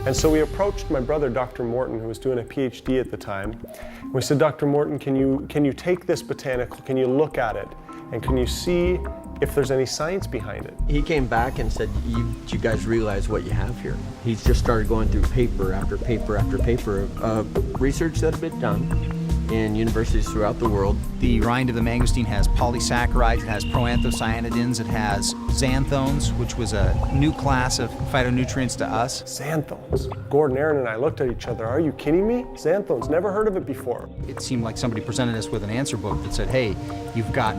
And so we approached my brother, Dr. Morton, who was doing a PhD at the time. We said, Dr. Morton, can you take this botanical, can you look at it, and can you see if there's any science behind it? He came back and said, you guys realize what you have here. He's just started going through paper after paper after paper of research that had been done in universities throughout the world. The rind of the mangosteen has polysaccharides, it has proanthocyanidins, it has xanthones, which was a new class of phytonutrients to us. Xanthones. Gordon, Aaron, and I looked at each other. Are you kidding me? Xanthones, never heard of it before. It seemed like somebody presented us with an answer book that said, hey, you've got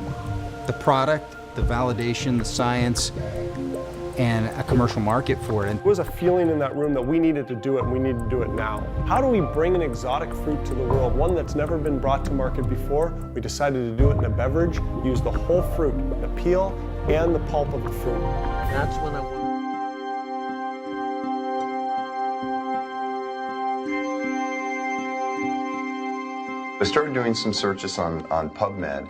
the product, the validation, the science, and a commercial market for it. There was a feeling in that room that we needed to do it, and we need to do it now. How do we bring an exotic fruit to the world, one that's never been brought to market before? We decided to do it in a beverage, use the whole fruit, the peel and the pulp of the fruit. That's when I started doing some searches on PubMed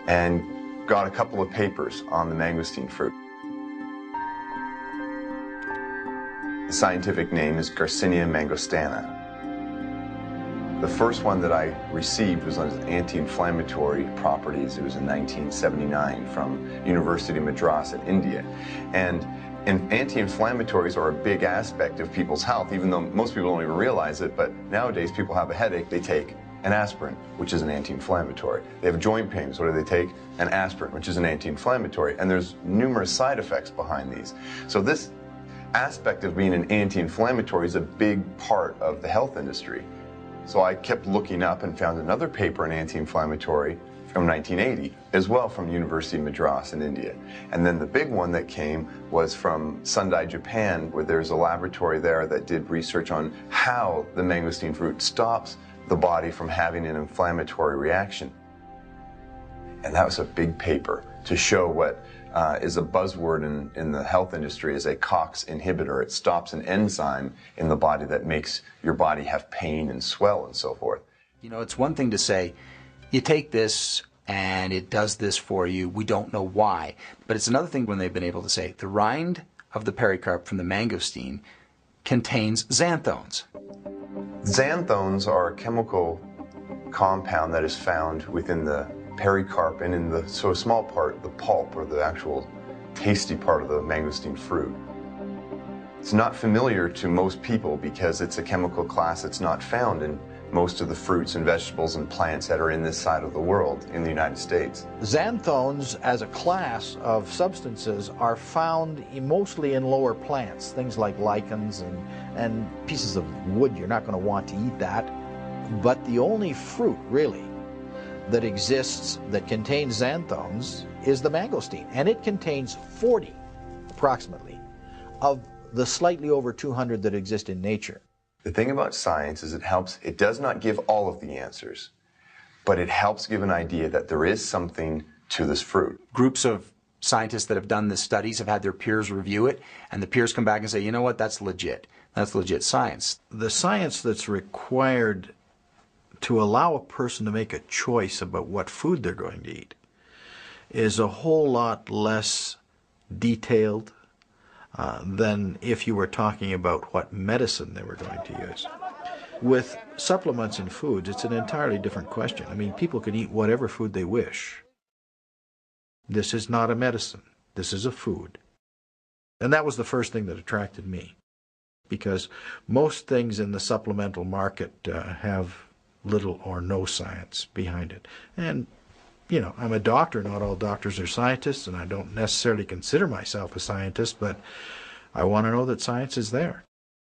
and got a couple of papers on the mangosteen fruit. The scientific name is Garcinia mangostana. The first one that I received was on anti-inflammatory properties. It was in 1979 from University of Madras in India. And anti-inflammatories are a big aspect of people's health, even though most people don't even realize it, but nowadays people have a headache, they take an aspirin, which is an anti-inflammatory. They have joint pains, what do they take? An aspirin, which is an anti-inflammatory. And there's numerous side effects behind these. So this aspect of being an anti-inflammatory is a big part of the health industry. So I kept looking up and found another paper on anti-inflammatory from 1980, as well from University of Madras in India. And then the big one that came was from Sendai, Japan, where there's a laboratory there that did research on how the mangosteen fruit stops the body from having an inflammatory reaction. And that was a big paper to show what is a buzzword in the health industry is a COX inhibitor. It stops an enzyme in the body that makes your body have pain and swell and so forth. You know, it's one thing to say, you take this and it does this for you, we don't know why. But it's another thing when they've been able to say, the rind of the pericarp from the mangosteen contains xanthones. Xanthones are a chemical compound that is found within the pericarp and in the small part, the pulp, or the actual tasty part of the mangosteen fruit. It's not familiar to most people because it's a chemical class that's not found in most of the fruits and vegetables and plants that are in this side of the world in the United States. Xanthones as a class of substances are found mostly in lower plants, things like lichens and pieces of wood. You're not going to want to eat that. But the only fruit, really, that exists that contains xanthones is the mangosteen, and it contains 40, approximately, of the slightly over 200 that exist in nature. The thing about science is it does not give all of the answers, but it helps give an idea that there is something to this fruit. Groups of scientists that have done the studies have had their peers review it, and the peers come back and say, you know what, that's legit. That's legit science. The science that's required to allow a person to make a choice about what food they're going to eat is a whole lot less detailed than if you were talking about what medicine they were going to use. With supplements in foods, it's an entirely different question. I mean, people can eat whatever food they wish. This is not a medicine. This is a food. And that was the first thing that attracted me, because most things in the supplemental market have little or no science behind it. And, you know, I'm a doctor. Not all doctors are scientists, and I don't necessarily consider myself a scientist, but I want to know that science is there.